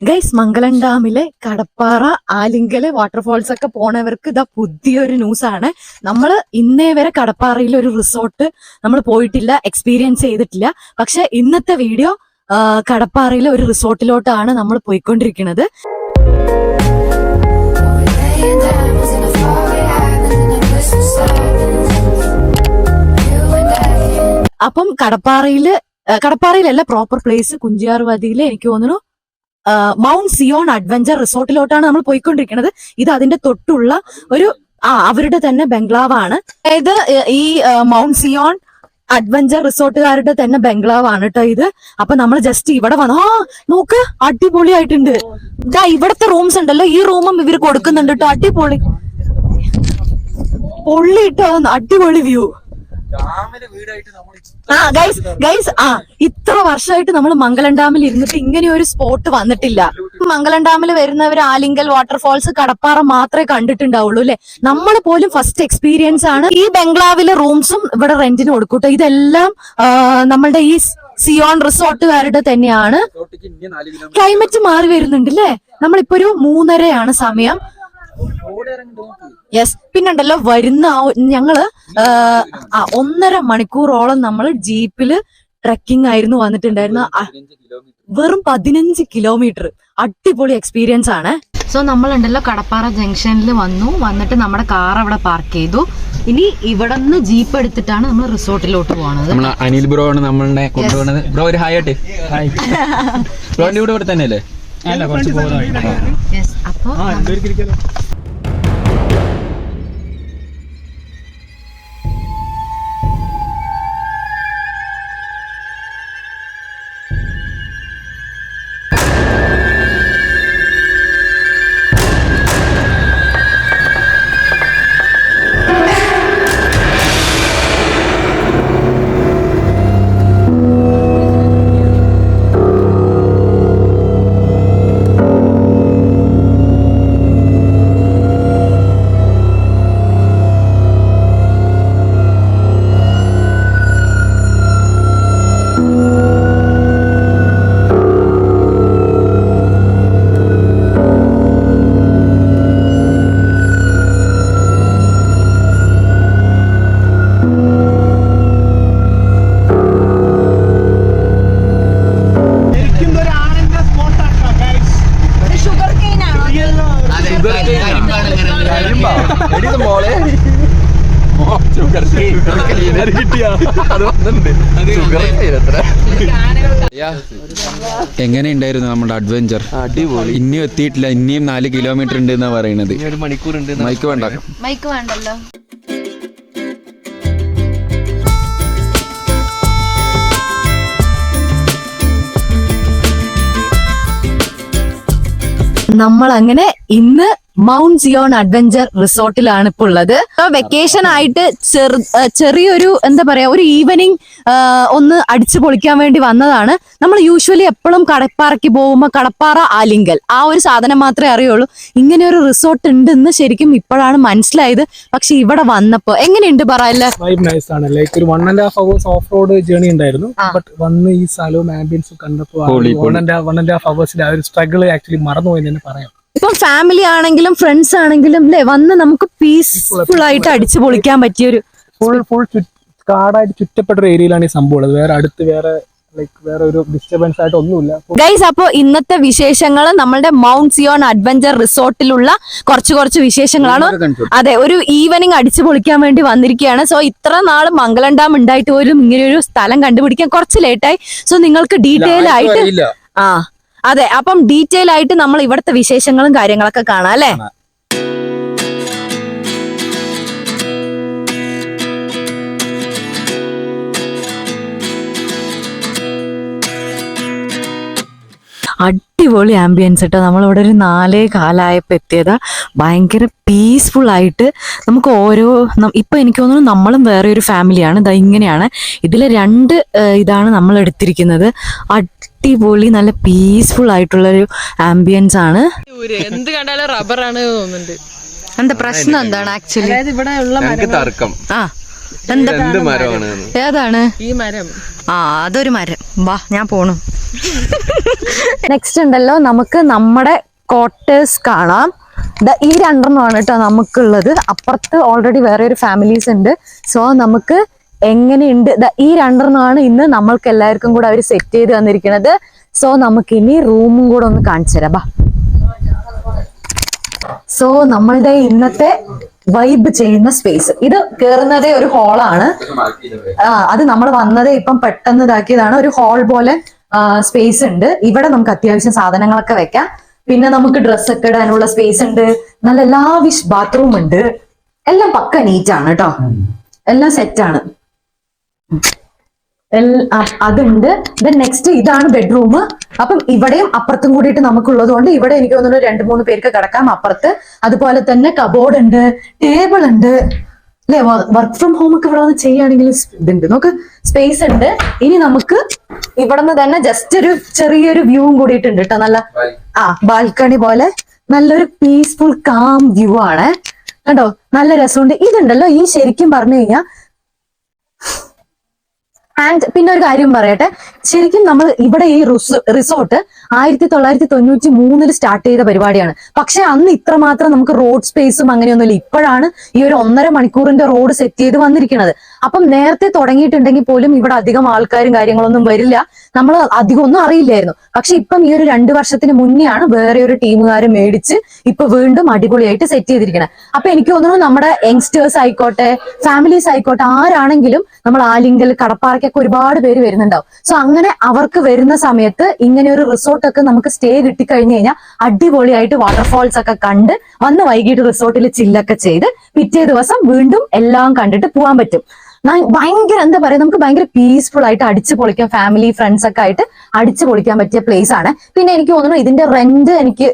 Guys, മംഗലം ഡാമിലെ Kadappara, ആലിങ്കല് waterfalls ഒക്കെ പോണവർക്ക് ഇതാ പുതിയൊരു ന്യൂസ് ആണ്. നമ്മൾ ഇന്നേ വരെ കടപ്പാറയിൽ ഒരു റിസോർട്ട് നമ്മൾ പോയിട്ടില്ല, എക്സ്പീരിയൻസ് ചെയ്തിട്ടില്ല. പക്ഷെ ഇന്നത്തെ വീഡിയോ കടപ്പാറയിലെ ഒരു റിസോർട്ടിലോട്ടാണ് നമ്മൾ പോയിക്കൊണ്ടിരിക്കുന്നത്. അപ്പം കടപ്പാറയിലല്ല, പ്രോപ്പർ പ്ലേസ് കുഞ്ചിയാർവതിയിലെ എനിക്ക് തോന്നുന്നു മൗണ്ട് സിയോൺ അഡ്വഞ്ചർ റിസോർട്ടിലോട്ടാണ് നമ്മൾ പോയിക്കൊണ്ടിരിക്കുന്നത്. ഇത് അതിന്റെ തൊട്ടുള്ള ഒരു അവരുടെ തന്നെ ബംഗ്ലാവാണ്. അതായത് ഈ മൗണ്ട് സിയോൺ അഡ്വഞ്ചർ റിസോർട്ടുകാരുടെ തന്നെ ബംഗ്ലാവാണ് കേട്ടോ ഇത്. അപ്പൊ നമ്മൾ ജസ്റ്റ് ഇവിടെ വന്നു. നോക്ക്, അടിപൊളിയായിട്ടുണ്ട്. ഇവിടത്തെ റൂംസ് ഉണ്ടല്ലോ, ഈ റൂമും ഇവര് കൊടുക്കുന്നുണ്ട് കേട്ടോ. അടിപൊളി പൊള്ളിട്ടോ, അടിപൊളി വ്യൂ. ഇത്ര വർഷമായിട്ട് നമ്മൾ മംഗലം ഡാമിൽ ഇരുന്നിട്ട് ഇങ്ങനെ ഒരു സ്പോട്ട് വന്നിട്ടില്ല. മംഗലം ഡാമിൽ വരുന്നവർ ആലിങ്കൽ വാട്ടർഫോൾസ്, കടപ്പാറ മാത്രമേ കണ്ടിട്ടുണ്ടാവുള്ളൂ അല്ലെ. നമ്മൾ പോലും ഫസ്റ്റ് എക്സ്പീരിയൻസ് ആണ്. ഈ ബംഗ്ലാവിലെ റൂംസും ഇവിടെ റെന്റിന് കൊടുക്കൂട്ടോ. ഇതെല്ലാം നമ്മളുടെ ഈ സിയോൺ റിസോർട്ടുകാരുടെ തന്നെയാണ്. ക്ലൈമറ്റ് മാറി വരുന്നുണ്ട് അല്ലേ. നമ്മളിപ്പോ ഒരു 3:30 സമയം. യെസ്, പിന്നുണ്ടല്ലോ വരുന്ന ഞങ്ങള് 1.5 മണിക്കൂറോളം നമ്മൾ ജീപ്പില് ട്രെക്കിംഗ് ആയിരുന്നു വന്നിട്ടുണ്ടായിരുന്ന. വെറും 15 കിലോമീറ്റർ. അടിപൊളി എക്സ്പീരിയൻസ് ആണ്. സോ നമ്മളുണ്ടല്ലോ കടപ്പാറ ജംഗ്ഷനിൽ വന്നിട്ട് നമ്മുടെ കാർ അവിടെ പാർക്ക് ചെയ്തു. ഇനി ഇവിടെ നിന്ന് ജീപ്പ് എടുത്തിട്ടാണ് നമ്മൾ റിസോർട്ടിലോട്ട് പോകുന്നത്. അനിൽ ബ്രോ ആണ് നമ്മളുടെ കൊണ്ടുപോകുന്നത്. ബ്രോ ഒരു ഹായ് ആട്ടെ. ബ്രോന്റെ കൂടെ ഇവിടെ തന്നെയല്ലേ? അപ്പൊ എങ്ങനെയുണ്ടായിരുന്നു നമ്മുടെ അഡ്വഞ്ചർ? അടിപൊളി. ഇനിയും എത്തിയിട്ടില്ല, ഇനിയും 4 കിലോമീറ്റർ ഉണ്ട് എന്നാ പറയുന്നത്. മൈക്ക് വേണ്ടല്ലോ. നമ്മൾ അങ്ങനെ ഇന്ന് മൗണ്ട് സിയോൺ അഡ്വഞ്ചർ റിസോർട്ടിലാണ് ഇപ്പോൾ ഉള്ളത്. വെക്കേഷൻ ആയിട്ട് ചെറിയൊരു എന്താ പറയാ, ഒരു ഈവനിങ് ഒന്ന് അടിച്ചു പൊളിക്കാൻ വേണ്ടി വന്നതാണ്. നമ്മൾ യൂഷ്വലി എപ്പോഴും കടപ്പാറയ്ക്ക് പോകുമ്പോൾ കടപ്പാറ, ആലിങ്കൽ ആ ഒരു സാധനം മാത്രമേ അറിയുള്ളൂ. ഇങ്ങനെ ഒരു റിസോർട്ട് ഉണ്ടെന്ന് ശരിക്കും ഇപ്പോഴാണ് മനസ്സിലായത്. പക്ഷെ ഇവിടെ വന്നപ്പോ എങ്ങനെയുണ്ട് പറയല്ലേ? നൈസ് ആണ്. ലൈക്ക് ഒരു 1.5 hours ഓഫ് റോഡ് ജേർണി ഉണ്ടായിരുന്നു. ബട്ട് വന്ന് ഈ സ്ഥലവും ആംബിയൻസും കണ്ടപ്പോൾ 1.5 hours ആ ഒരു സ്ട്രഗിൾ ആക്ച്വലി മറന്നുപോയി തന്നെ പറയാം. ഇപ്പം ഫാമിലി ആണെങ്കിലും ഫ്രണ്ട്സ് ആണെങ്കിലും അല്ലെ വന്ന് നമുക്ക് പീസ്ഫുൾ ആയിട്ട് അടിച്ചു പൊളിക്കാൻ പറ്റിയൊരു ഫുൾ കാടായിട്ട് ചുറ്റപ്പെട്ട ഒരു ഏരിയയിലാണ് ഈ സംഭവം ഉള്ളത്. വേറെ അടുത്ത് വേറെ ഒരു ഡിസ്റ്റർബൻസ് ആയിട്ട് ഒന്നുമില്ല. ഗൈസ്, അപ്പൊ ഇന്നത്തെ വിശേഷങ്ങൾ നമ്മളുടെ മൗണ്ട് സിയോൺ അഡ്വഞ്ചർ റിസോർട്ടിലുള്ള കുറച്ച് വിശേഷങ്ങളാണ്. അതെ, ഒരു ഈവനിങ് അടിച്ചു പൊളിക്കാൻ വേണ്ടി വന്നിരിക്കുകയാണ്. സോ ഇത്ര നാൾ മംഗലം ഡാം ഉണ്ടായിട്ട് പോലും ഇങ്ങനെ ഒരു സ്ഥലം കണ്ടുപിടിക്കാൻ കുറച്ച് ലേറ്റായി. സോ നിങ്ങൾക്ക് ഡീറ്റെയിൽ ആയിട്ട് അതെ, അപ്പം ഡീറ്റെയിൽ ആയിട്ട് നമ്മൾ ഇവിടുത്തെ വിശേഷങ്ങളും കാര്യങ്ങളൊക്കെ കാണാം അല്ലേ. അടിപൊളി ആംബിയൻസ് കേട്ടോ. നമ്മളിവിടെ ഒരു 4:15 എത്തിയതാ. ഭയങ്കര പീസ്ഫുൾ ആയിട്ട് നമുക്ക് ഇപ്പൊ എനിക്ക് തോന്നുന്നു നമ്മളും വേറെ ഒരു ഫാമിലിയാണ്. ഇതാ ഇങ്ങനെയാണ്. ഇതില് 2 ഇതാണ് നമ്മൾ എടുത്തിരിക്കുന്നത്. അടിപൊളി, നല്ല പീസ്ഫുൾ ആയിട്ടുള്ളൊരു ആംബിയൻസ് ആണ്. എന്ത് കണ്ടാലും റബ്ബറാണ് തോന്നുന്നുണ്ട്. എന്താ പ്രശ്നം എന്താണ് ആക്ച്വലി? ഇവിടെ ഉള്ള തർക്കം എന്ത് മരമാണ്? ഏതാണ് ഈ മരം? അതൊരു മരം. വാ ഞാൻ പോണു. നെക്സ്റ്റ് ഉണ്ടല്ലോ, നമുക്ക് നമ്മുടെ ക്വാർട്ടേഴ്സ് കാണാം. ഈ 2 കേട്ടോ നമുക്കുള്ളത്. അപ്പുറത്ത് ഓൾറെഡി വേറെ ഒരു ഫാമിലീസ് ഉണ്ട്. സോ നമുക്ക് എങ്ങനെയുണ്ട്, ഈ 2 ഇന്ന് നമ്മൾക്ക് എല്ലാവർക്കും കൂടെ അവർ സെറ്റ് ചെയ്ത് തന്നിരിക്കുന്നത്. സോ നമുക്ക് ഇനി റൂമും കൂടെ ഒന്ന് കാണിച്ചു തരാം. സോ നമ്മളുടെ ഇന്നത്തെ വൈബ് ചെയ്യുന്ന സ്പേസ്, ഇത് കേറുന്നതേ ഒരു ഹാളാണ്. അത് നമ്മൾ വന്നതേ ഇപ്പം പെട്ടെന്ന് ഇതാക്കിയതാണ്. ഒരു ഹാൾ പോലെ സ്പേസ് ഉണ്ട്. ഇവിടെ നമുക്ക് അത്യാവശ്യം സാധനങ്ങളൊക്കെ വെക്കാം. പിന്നെ നമുക്ക് ഡ്രസ്സൊക്കെ ഇടാനുള്ള സ്പേസ് ഉണ്ട്. നല്ല ലാവിഷ് ബാത്റൂം ഉണ്ട്. എല്ലാം പക്ക നീറ്റാണ് കേട്ടോ, എല്ലാം സെറ്റാണ്. അതുണ്ട്. ദെൻ നെക്സ്റ്റ് ഇതാണ് ബെഡ്റൂം. അപ്പം ഇവിടെയും അപ്പുറത്തും കൂടിയിട്ട് നമുക്കുള്ളത് കൊണ്ട് ഇവിടെ എനിക്ക് തോന്നുന്നു 2-3 പേർക്ക് കിടക്കാം അപ്പുറത്ത്. അതുപോലെ തന്നെ കബോർഡ് ഉണ്ട്, ടേബിൾ ഉണ്ട് അല്ലെ. വർക്ക് ഫ്രം ഹോം ഒക്കെ ഇവിടെ വന്ന് ചെയ്യുകയാണെങ്കിൽ ഇതുണ്ട്, നമുക്ക് സ്പേസ് ഉണ്ട്. ഇനി നമുക്ക് ഇവിടെ നിന്ന് തന്നെ ജസ്റ്റ് ഒരു ചെറിയൊരു വ്യൂവും കൂടിയിട്ടുണ്ട് കേട്ടോ. നല്ല ബാൽക്കണി പോലെ നല്ലൊരു പീസ്ഫുൾ കാം വ്യൂ ആണ് കേട്ടോ. നല്ല രസമുണ്ട്. ഇതുണ്ടല്ലോ, ഈ ശരിക്കും പറഞ്ഞു കഴിഞ്ഞാൽ ആൻഡ് പിന്നെ ഒരു കാര്യം പറയട്ടെ, ശരിക്കും നമ്മൾ ഇവിടെ ഈ റിസോർട്ട് 1993 സ്റ്റാർട്ട് ചെയ്ത പരിപാടിയാണ്. പക്ഷെ അന്ന് ഇത്രമാത്രം നമുക്ക് റോഡ് സ്പേസും അങ്ങനെയൊന്നുമില്ല. ഇപ്പോഴാണ് ഈ ഒരു 1.5 മണിക്കൂറിന്റെ റോഡ് സെറ്റ് ചെയ്ത് വന്നിരിക്കുന്നത്. അപ്പം നേരത്തെ തുടങ്ങിയിട്ടുണ്ടെങ്കിൽ പോലും ഇവിടെ അധികം ആൾക്കാരും കാര്യങ്ങളൊന്നും വരില്ല, നമ്മൾ അധികം ഒന്നും അറിയില്ലായിരുന്നു. പക്ഷെ ഇപ്പം ഈ ഒരു 2 വർഷത്തിന് മുന്നെയാണ് വേറെ ഒരു ടീമുകാരെ മേടിച്ച് ഇപ്പൊ വീണ്ടും അടിപൊളിയായിട്ട് സെറ്റ് ചെയ്തിരിക്കുന്നത്. അപ്പൊ എനിക്ക് തോന്നുന്നു നമ്മുടെ യങ്സ്റ്റേഴ്സ് ആയിക്കോട്ടെ, ഫാമിലീസ് ആയിക്കോട്ടെ, ആരാണെങ്കിലും നമ്മൾ ആലിങ്കൽ, കടപ്പാറയ്ക്കൊക്കെ ഒരുപാട് പേര് വരുന്നുണ്ടാവും. സോ അങ്ങനെ അവർക്ക് വരുന്ന സമയത്ത് ഇങ്ങനെ ഒരു റിസോർട്ടൊക്കെ നമുക്ക് സ്റ്റേ കിട്ടിക്കഴിഞ്ഞു കഴിഞ്ഞാൽ അടിപൊളിയായിട്ട് വാട്ടർഫാൾസ് ഒക്കെ കണ്ട് വന്ന് വൈകിട്ട് റിസോർട്ടിൽ ചില്ലൊക്കെ ചെയ്ത് പിറ്റേ ദിവസം വീണ്ടും എല്ലാം കണ്ടിട്ട് പോകാൻ പറ്റും. ഭയങ്കര എന്താ പറയാ, നമുക്ക് ഭയങ്കര പീസ്ഫുൾ ആയിട്ട് അടിച്ചു പൊളിക്കാം. ഫാമിലി ഫ്രണ്ട്സ് ഒക്കെ ആയിട്ട് അടിച്ചു പൊളിക്കാൻ പറ്റിയ പ്ലേസ് ആണ്. പിന്നെ എനിക്ക് തോന്നുന്നു ഇതിന്റെ റെന്റ് എനിക്ക്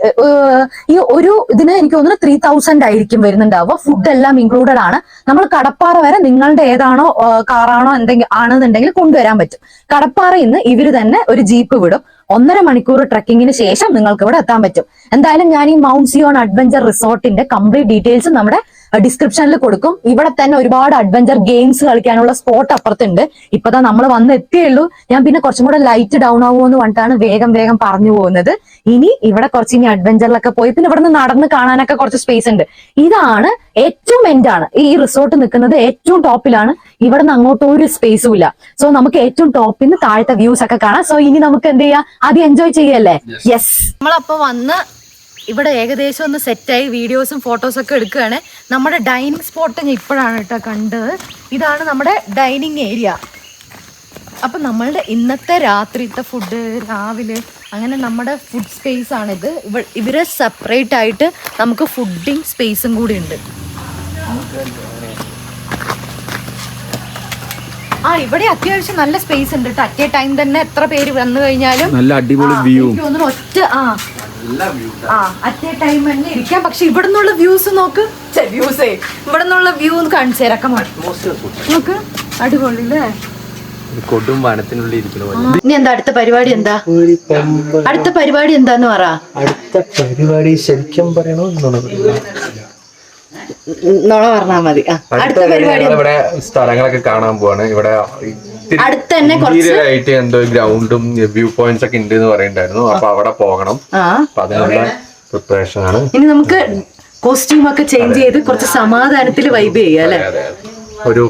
ഈ ഒരു ഇതിന് എനിക്ക് തോന്നുന്നു 3000 ആയിരിക്കും വരുന്നുണ്ടാവുക. ഫുഡ് എല്ലാം ഇൻക്ലൂഡഡ് ആണ്. നമ്മൾ കടപ്പാറ വരെ നിങ്ങളുടെ ഏതാണോ കാറാണോ എന്തെങ്കിലും ആണെന്നുണ്ടെങ്കിൽ കൊണ്ടുവരാൻ പറ്റും. കടപ്പാറയിൽ നിന്ന് ഇവര് തന്നെ ഒരു ജീപ്പ് വിടും. 1.5 മണിക്കൂർ ട്രക്കിങ്ങിന് ശേഷം നിങ്ങൾക്ക് ഇവിടെ എത്താൻ പറ്റും. എന്തായാലും ഞാൻ ഈ മൗണ്ട് സിയോൺ അഡ്വഞ്ചർ റിസോർട്ടിന്റെ കംപ്ലീറ്റ് ഡീറ്റെയിൽസ് നമ്മുടെ ഡിസ്ക്രിപ്ഷനിൽ കൊടുക്കും. ഇവിടെ തന്നെ ഒരുപാട് അഡ്വഞ്ചർ ഗെയിംസ് കളിക്കാനുള്ള സ്പോട്ട് അപ്പുറത്തുണ്ട്. ഇപ്പതാ നമ്മൾ വന്ന് എത്തിയുള്ളൂ. ഞാൻ പിന്നെ കുറച്ചും കൂടെ ലൈറ്റ് ഡൗൺ ആവുമെന്ന് പറഞ്ഞിട്ടാണ് വേഗം പറഞ്ഞു പോകുന്നത്. ഇനി ഇവിടെ കുറച്ച് ഇനി അഡ്വഞ്ചറിലൊക്കെ പോയി പിന്നെ ഇവിടെ നിന്ന് നടന്ന് കാണാനൊക്കെ കുറച്ച് സ്പേസ് ഉണ്ട്. ഇതാണ് ഏറ്റവും എൻഡാണ്. ഈ റിസോർട്ട് നിൽക്കുന്നത് ഏറ്റവും ടോപ്പിലാണ്. ഇവിടെ നിന്ന് അങ്ങോട്ട് ഒരു സ്പേസും ഇല്ല. സോ നമുക്ക് ഏറ്റവും ടോപ്പിൽ നിന്ന് താഴത്തെ വ്യൂസ് ഒക്കെ കാണാം. സോ ഇനി നമുക്ക് എന്ത് ചെയ്യാം, ആദ്യം എൻജോയ് ചെയ്യല്ലേ. യെസ്, നമ്മളപ്പോ വന്ന് ഇവിടെ ഏകദേശം ഒന്ന് സെറ്റായി വീഡിയോസും ഫോട്ടോസും ഒക്കെ എടുക്കുകയാണ്. നമ്മുടെ ഡൈനിങ് സ്പോട്ട് ഞാൻ ഇപ്പോഴാണ് കേട്ടോ കണ്ടത്. ഇതാണ് നമ്മുടെ ഡൈനിങ് ഏരിയ. അപ്പം നമ്മളുടെ ഇന്നത്തെ രാത്രിത്തെ ഫുഡ്, രാവിലെ അങ്ങനെ നമ്മുടെ ഫുഡ് സ്പേസ് ആണിത്. ഇവരെ സെപ്പറേറ്റ് ആയിട്ട് നമുക്ക് ഫുഡിങ് സ്പേസും കൂടി ഉണ്ട്. ഇവിടെ അത്യാവശ്യം നല്ല സ്പേസ് ഉണ്ട് കേട്ടോ. അറ്റ് എ ടൈം തന്നെ എത്ര പേര് വന്നു കഴിഞ്ഞാലും നല്ല അടിപൊളി വ്യൂ, ഒറ്റ അറ്റ് എ ടൈം തന്നെ ഇരിക്കാം. പക്ഷെ ഇവിടെ നിന്നുള്ള വ്യൂസ് നോക്ക്, ഇവിടെ നിന്നുള്ള വ്യൂ ഒന്ന് കാണിച്ചു തരാം. നോക്ക്, അടിപൊളി അല്ലേ. കൊടും വനത്തിനുള്ളിൽ ഇരിക്കുന്നു. ഇനി എന്താ അടുത്ത പരിപാടി? അടുത്ത പരിപാടി എന്താന്ന് പറ. അടുത്ത പരിപാടി ശരിക്കും പറയണോ നോള പറഞ്ഞാ മതി. അടുത്ത പരിപാടി ഇവിടെ സ്ഥലങ്ങളൊക്കെ കാണാൻ പോവാണ്. ഇവിടെ അടുത്ത് തന്നെ ആയിട്ട് എന്തോ ഗ്രൗണ്ടും വ്യൂ പോയിന്റ്സ് ഒക്കെ ഉണ്ട് എന്ന് പറയുന്നുണ്ടായിരുന്നു. അപ്പൊ അവിടെ പോകണം. അപ്പൊ അതിനുള്ള പ്രിപ്പറേഷൻ ആണ്. ഇനി നമുക്ക് കോസ്റ്റ്യൂം ഒക്കെ ചേഞ്ച് ചെയ്ത് കുറച്ച് സമാധാനത്തിൽ വൈബ് ചെയ്യാം അല്ലെ. ഒരു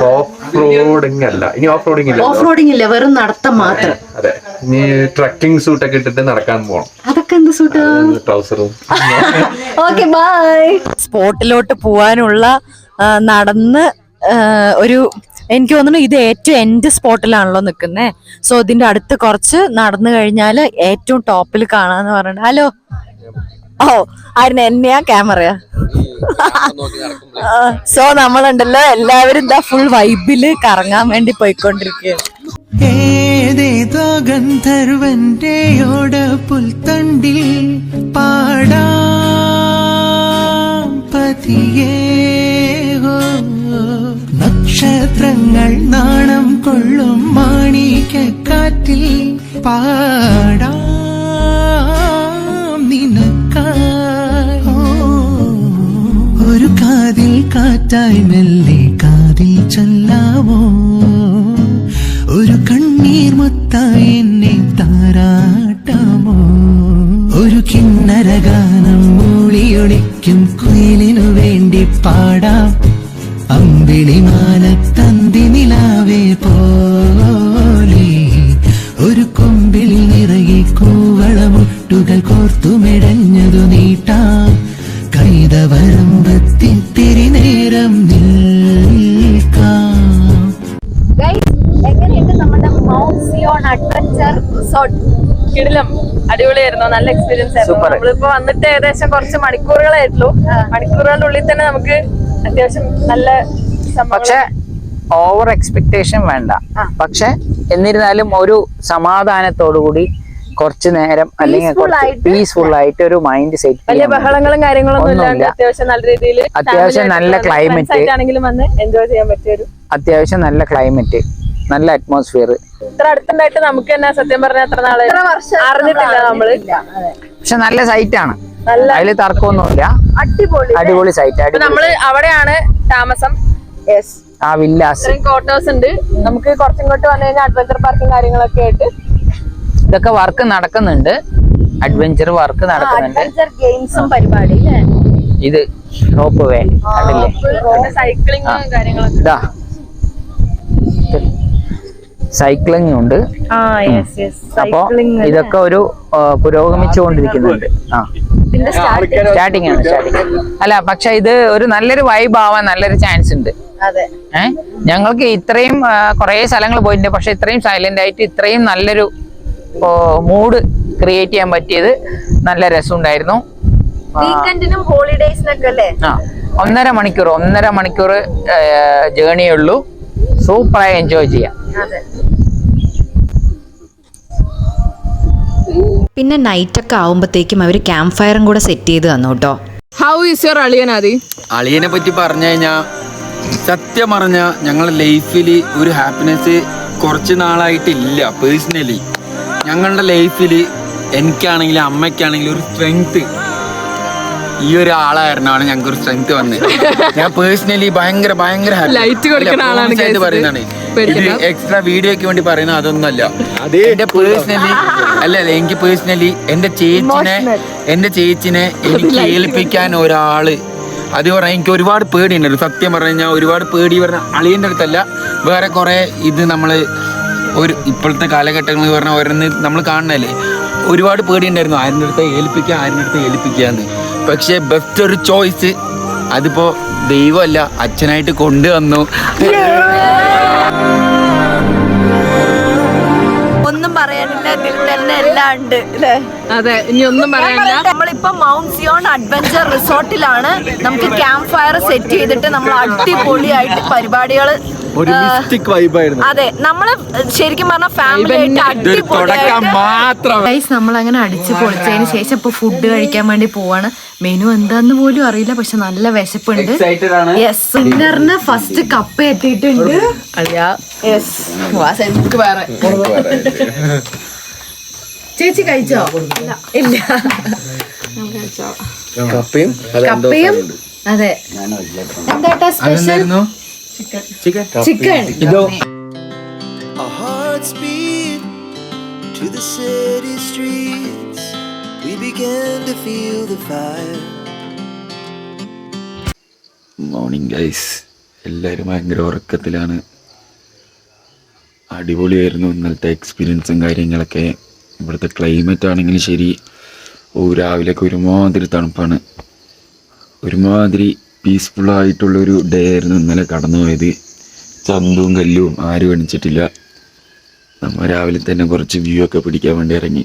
ഓഫ് റോഡിങ് അല്ല, ഇനി ഓഫ് റോഡിങ് ഇല്ല, ഓഫ് റോഡിങ് ഇല്ല, വെറും നടത്തം മാത്രം. അതെ, ഇനി ട്രക്കിംഗ് സൂട്ട് ഒക്കെ ഇട്ടിട്ട് നടക്കാൻ പോകണം. അതൊക്കെ എന്ത് സൂട്ടാ? ട്രൗസറും. Okay, by. സ്പോട്ടിലോട്ട് പോവാനുള്ള നടന്ന് ഒരു എനിക്ക് തോന്നുന്നു ഇത് ഏറ്റവും എൻഡ് സ്പോട്ടിലാണല്ലോ നിൽക്കുന്നത്. സോ ഇതിന്റെ അടുത്ത് കുറച്ച് നടന്നു കഴിഞ്ഞാൽ ഏറ്റവും ടോപ്പിൽ കാണാന്ന് പറഞ്ഞിട്ട്. ഹലോ, ആയിരുന്നു എന്നെയാ ക്യാമറയാ? സോ നമ്മളുണ്ടല്ലോ എല്ലാവരും ഇതാ ഫുൾ വൈബില് കറങ്ങാൻ വേണ്ടി പോയിക്കൊണ്ടിരിക്കുകയാണ്. ഏതേതോ ഗന്ധർവന്റെയോട് പുൽത്തണ്ടിൽ പാടാം പതിയേ. നക്ഷത്രങ്ങൾ നാണം കൊള്ളും മാണിക്യക്കാറ്റിൽ പാടാം നിനക്കായി. ഒരു കാതിൽ കാറ്റായി മെല്ലെ കാതിൽ ചൊല്ലാമോ ഒരു കണ്ണീർ മുത്തായി എന്നെ താരാട്ടാമോ ഒരു കിന്നരഗാനം മൂളിയൊളിക്കും കുയിലിനു വേണ്ടി പാടാം അമ്പിളിമാനത്തന്തി നിലാവേ പോലെ ഒരു കൊമ്പിൽ നിറയെ കൂവളമുട്ടുകൾ കോർത്തുമെടഞ്ഞതു നീട്ടാം കൈതവരമ്പത്തിത്തിരി നേരം നിൽക്കാം. എങ്ങനെയുണ്ട് നമ്മുടെ മൗണ്ട് സിയോൺ അഡ്വഞ്ചർ റിസോർട്ട്? കിടിലം, അടിപൊളിയായിരുന്നു, നല്ല എക്സ്പീരിയൻസ് ആയിരുന്നു. നമ്മളിപ്പോ വന്നിട്ട് ഏകദേശം കുറച്ച് മണിക്കൂറുകളായിട്ടുള്ളൂ. മണിക്കൂറുകളുടെ ഉള്ളിൽ തന്നെ നമുക്ക് അത്യാവശ്യം നല്ല പക്ഷെ ഓവർ എക്സ്പെക്ടേഷൻ വേണ്ട. പക്ഷെ എന്നിരുന്നാലും ഒരു സമാധാനത്തോടുകൂടി കുറച്ചു നേരം അല്ലെങ്കിൽ പീസ്ഫുൾ ആയിട്ട് ഒരു മൈൻഡ് സെറ്റ് വലിയ ബഹളങ്ങളും കാര്യങ്ങളൊന്നും ഇല്ലാണ്ട് അത്യാവശ്യം നല്ല രീതിയിൽ അത്യാവശ്യം നല്ല ക്ലൈമറ്റ് ആണെങ്കിലും വന്ന് എൻജോയ് ചെയ്യാൻ പറ്റിയൊരു അത്യാവശ്യം നല്ല ക്ലൈമറ്റ്, നല്ല അറ്റ്മോസ്ഫിയർ. ഇത്ര അടുത്തുണ്ടായിട്ട് നമുക്ക് തന്നെ സത്യം പറഞ്ഞാൽ എത്ര നാളെ അറിഞ്ഞിട്ടില്ല നമ്മള്. പക്ഷെ നല്ല സൈറ്റ് ആണ്, നല്ല അതിൽ തർക്കമൊന്നുമില്ല. അടിപൊളി സൈറ്റ്. നമ്മള് അവിടെയാണ് താമസം. ആ വില്ലാസ് ഇത്രയും ക്വാർട്ടേഴ്സ് ഉണ്ട്. നമുക്ക് കുറച്ചിങ്ങോട്ട് വന്നു കഴിഞ്ഞാൽ അഡ്വഞ്ചർ പാർക്കും കാര്യങ്ങളൊക്കെ ആയിട്ട് ഇതൊക്കെ വർക്ക് നടക്കുന്നുണ്ട്. അഡ്വഞ്ചർ വർക്ക് നടക്കുന്നുണ്ട്. ഗെയിംസും പരിപാടി ഇത് റോപ്പ് വേ കണ്ടില്ലേ, സൈക്ലിങ്ങും കാര്യങ്ങളൊക്കെ. ഇതാ സൈക്ലിംഗ് ഉണ്ട്. അപ്പൊ ഇതൊക്കെ ഒരു പുരോഗമിച്ചുകൊണ്ടിരിക്കുന്നുണ്ട്. സ്റ്റാർട്ടിങ് ആണ്. അല്ല പക്ഷെ ഇത് ഒരു നല്ലൊരു വൈബ് ആവാൻ നല്ലൊരു ചാൻസ് ഉണ്ട്. ഞങ്ങൾക്ക് ഇത്രയും കുറെ സ്ഥലങ്ങൾ പോയിട്ടുണ്ട്, പക്ഷെ ഇത്രയും സൈലന്റ് ആയിട്ട് ഇത്രയും നല്ലൊരു മൂഡ് ക്രിയേറ്റ് ചെയ്യാൻ പറ്റിയത് നല്ല രസമുണ്ടായിരുന്നു. വീക്കെൻഡിനും ഹോളിഡേയ്സിനൊക്കെ അല്ലേ? 1.5 മണിക്കൂർ ജേർണിയേ ഉള്ളൂ. സൂപ്പറായി എൻജോയ് ചെയ്യാം. പിന്നെ നൈറ്റൊക്കെ ആവുമ്പോഴത്തേക്കും അവർ ക്യാമ്പ് ഫയറും കൂടെ സെറ്റ് ചെയ്ത് തന്നു കേട്ടോ. ഹൗ ഈസ് യുവർ അളിയനാദി? അളിയനെ പറ്റി പറഞ്ഞു കഴിഞ്ഞാൽ സത്യം പറഞ്ഞാൽ ഞങ്ങളുടെ ലൈഫിൽ ഒരു ഹാപ്പിനെസ് കുറച്ച് നാളായിട്ടില്ല. പേഴ്സണലി ഞങ്ങളുടെ ലൈഫിൽ എനിക്കാണെങ്കിലും അമ്മയ്ക്കാണെങ്കിലും ഒരു സ്ട്രെങ്ത് ഈ ഒരു ആളായിരുന്നാണ് ഞങ്ങൾക്ക് ഒരു സ്ട്രെങ്ത് വന്നത്. ഞാൻ പേഴ്സണലി ഭയങ്കര ഹാപ്പി പറയുന്നതാണ്. ഇത് എക്സ്ട്രാ വീഡിയോക്ക് വേണ്ടി പറയുന്ന അതൊന്നുമല്ല. എന്റെ പേഴ്സണലി എനിക്ക് പേഴ്സണലി എന്റെ ചേച്ചിനെ എനിക്ക് ഏൽപ്പിക്കാൻ ഒരാള്, അത് പറഞ്ഞാൽ എനിക്ക് ഒരുപാട് പേടിയുണ്ടായിരുന്നു. സത്യം പറഞ്ഞു കഴിഞ്ഞാൽ ഒരുപാട് പേടി പറഞ്ഞാൽ അളിയൻ്റെ അടുത്തല്ല, വേറെ കുറെ ഇത് നമ്മള് ഒരു ഇപ്പോഴത്തെ കാലഘട്ടങ്ങൾ പറഞ്ഞാൽ ഓരോന്ന് നമ്മൾ കാണണല്ലേ, ഒരുപാട് പേടിയുണ്ടായിരുന്നു ആരുടെ അടുത്ത് ഏൽപ്പിക്കാന്ന്. പക്ഷെ ബെസ്റ്റ് ഒരു ചോയ്സ് അതിപ്പോ ദൈവമല്ല അച്ഛനായിട്ട് കൊണ്ടുവന്നു. ഒന്നും പറയാനില്ല, ഇതിൽ തന്നെ എല്ലാം ഉണ്ട്. അതെ, ഇനി ഒന്നും പറയാനില്ല. നമ്മളിപ്പോ മൗണ്ട് സിയോൺ അഡ്വഞ്ചർ റിസോർട്ടിലാണ്. നമുക്ക് ക്യാമ്പ് ഫയർ സെറ്റ് ചെയ്തിട്ട് നമ്മൾ അടിപൊളിയായിട്ട് പരിപാടികൾ. അതെ, നമ്മള് ശരിക്കും പറഞ്ഞ ഫാമിലി ആയിട്ട് നമ്മളങ്ങനെ അടിച്ചു പൊളിച്ചതിന് ശേഷം ഇപ്പൊ ഫുഡ് കഴിക്കാൻ വേണ്ടി പോവാണ്. മെനു എന്താന്ന് പോലും അറിയില്ല, പക്ഷെ നല്ല വിശപ്പുണ്ട്. യെസ്, ഡിന്നറിന് ഫസ്റ്റ് കപ്പ എത്തിയിട്ടുണ്ട്. ചേച്ചി കഴിച്ചോ? ഇല്ല. കപ്പയും അതെ. എന്താ special? Chicken. Our hearts beat to the city streets. We began to feel the fire. Morning guys, എല്ലാവരും ഭയങ്കര ഉറക്കത്തിലാണ്. അടിപൊളിയായിരുന്നു ഇന്നലത്തെ എക്സ്പീരിയൻസും കാര്യങ്ങളൊക്കെ. ഇവിടുത്തെ ക്ലൈമറ്റ് ആണെങ്കിലും ശരി, രാവിലെയൊക്കെ ഒരുമാതിരി തണുപ്പാണ്. ഒരുമാതിരി പീസ്ഫുള്ളായിട്ടുള്ളൊരു ഡേ ആയിരുന്നു ഇന്നലെ കടന്നു പോയത്. ചന്തവും കല്ലും ആരും എണിച്ചിട്ടില്ല. നമ്മൾ രാവിലെ തന്നെ കുറച്ച് വ്യൂ ഒക്കെ പിടിക്കാൻ വേണ്ടി ഇറങ്ങി.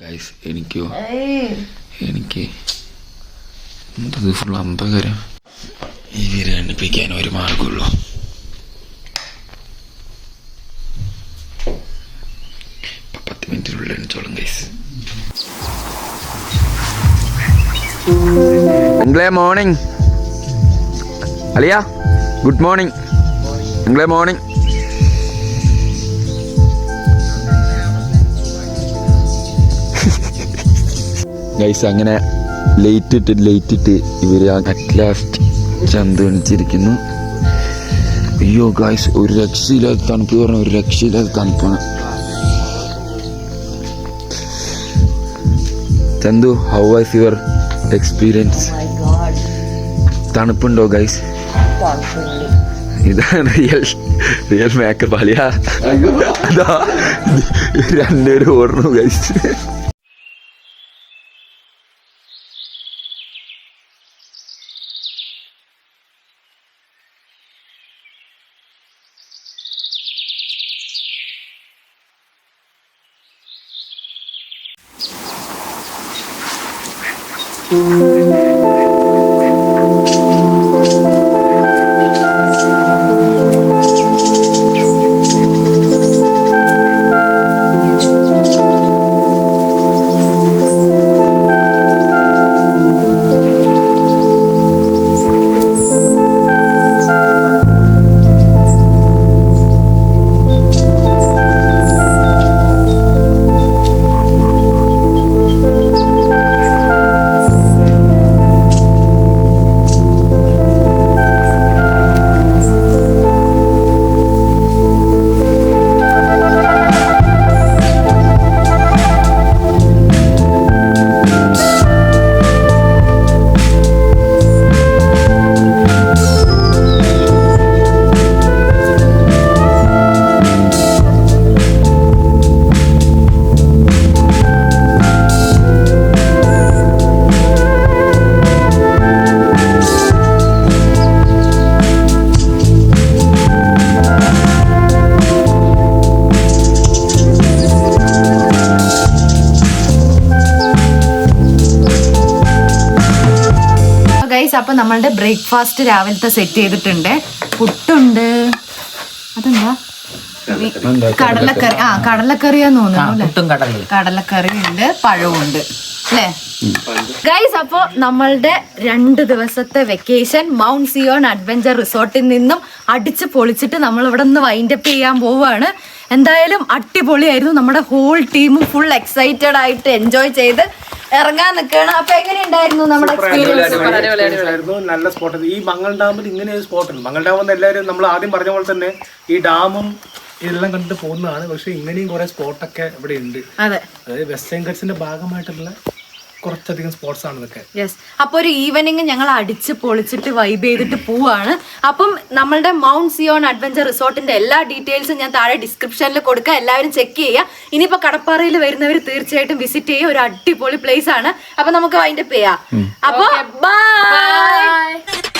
ഗൈസ് എനിക്ക് എന്തത് ഫുൾ അമ്പകരം. ഇവരെ എണ്ണിപ്പിക്കാൻ ഒരു മാർഗമുള്ളൂ. ഇപ്പം 10 മിനിറ്റിനുള്ളിൽ എണിച്ചോളും ഗൈസ്. മോർണിംഗ് അലിയ, ഗുഡ് മോർണിംഗ്. മോർണിംഗ്. ഗൈസ് അങ്ങനെ ലേറ്റ് ഇട്ട് ഇവര് അറ്റ് ലാസ്റ്റ് ചന്ത എണിച്ചിരിക്കുന്നു. അയ്യോ ഗായ്സ്, ഒരു രക്ഷയില്ലാത്ത തണുപ്പ് പറഞ്ഞ ഒരു രക്ഷയില്ലാത്ത തണുപ്പാണ്. Chandu, how was your experience? തണുപ്പുണ്ടോ ഗൈസ്? ഇതാണ് റിയൽ മേക്കപ്പ് അളിയാ. അതാ രണ്ടുപേരും ഓടണു ഗൈസ്. അപ്പൊ നമ്മളുടെ ബ്രേക്ക്ഫാസ്റ്റ് രാവിലത്തെ സെറ്റ് ചെയ്തിട്ടുണ്ട്. പുട്ടുണ്ട്, അതെന്താ കടലക്കറി, കടലക്കറിയാന്ന് തോന്നുന്നു. കടലക്കറി ഉണ്ട്, പഴമുണ്ട് അല്ലേ ഗൈസ്? അപ്പോ നമ്മളുടെ 2 ദിവസത്തെ വെക്കേഷൻ മൗണ്ട് സിയോൺ അഡ്വഞ്ചർ റിസോർട്ടിൽ നിന്നും അടിച്ച് പൊളിച്ചിട്ട് നമ്മൾ ഇവിടെ നിന്ന് വൈൻഡപ്പ് ചെയ്യാൻ പോവുകയാണ്. എന്തായാലും അടിപൊളിയായിരുന്നു. നമ്മുടെ ഹോൾ ടീമും ഫുൾ എക്സൈറ്റഡ് ആയിട്ട് എൻജോയ് ചെയ്ത് ഇറങ്ങാൻ നിൽക്കുകയാണ്. അപ്പൊ എങ്ങനെയുണ്ടായിരുന്നു നമ്മുടെ എക്സ്പീരിയൻസ്? നല്ല സ്പോട്ട്. ഈ മംഗൾ ഡാമിൽ ഇങ്ങനെ ഒരു സ്പോട്ടുണ്ട്. മംഗൾ ഡാം എന്ന് എല്ലാവരും നമ്മൾ ആദ്യം പറഞ്ഞ പോലെ തന്നെ ഈ ഡാമും ഇതെല്ലാം കണ്ടിട്ട് പോകുന്നതാണ്. പക്ഷെ ഇങ്ങനെയും കുറെ സ്പോട്ടൊക്കെ ഇവിടെ ഉണ്ട്. അതായത് വെസ്റ്റേൺ ഗട്ട്സിന്റെ ഭാഗമായിട്ടുള്ള കുറച്ചധികം സ്പോർട്സ് ആണ് ഇതൊക്കെ. യെസ്. അപ്പൊ ഒരു ഈവനിങ് ഞങ്ങൾ അടിച്ച് പൊളിച്ചിട്ട് വൈബ് ചെയ്തിട്ട് പോവാണ്. അപ്പം നമ്മളുടെ മൗണ്ട് സിയോൺ അഡ്വഞ്ചർ റിസോർട്ടിന്റെ എല്ലാ ഡീറ്റെയിൽസും ഞാൻ താഴെ ഡിസ്ക്രിപ്ഷനിൽ കൊടുക്കാം. എല്ലാവരും ചെക്ക് ചെയ്യുക. ഇനിയിപ്പോ കടപ്പാറയിൽ വരുന്നവർ തീർച്ചയായിട്ടും വിസിറ്റ് ചെയ്യുക. ഒരു അടിപൊളി പ്ലേസ് ആണ്. അപ്പൊ നമുക്ക് വൈൻഡപ്പ് ചെയ്യാം. അപ്പൊ ബൈ.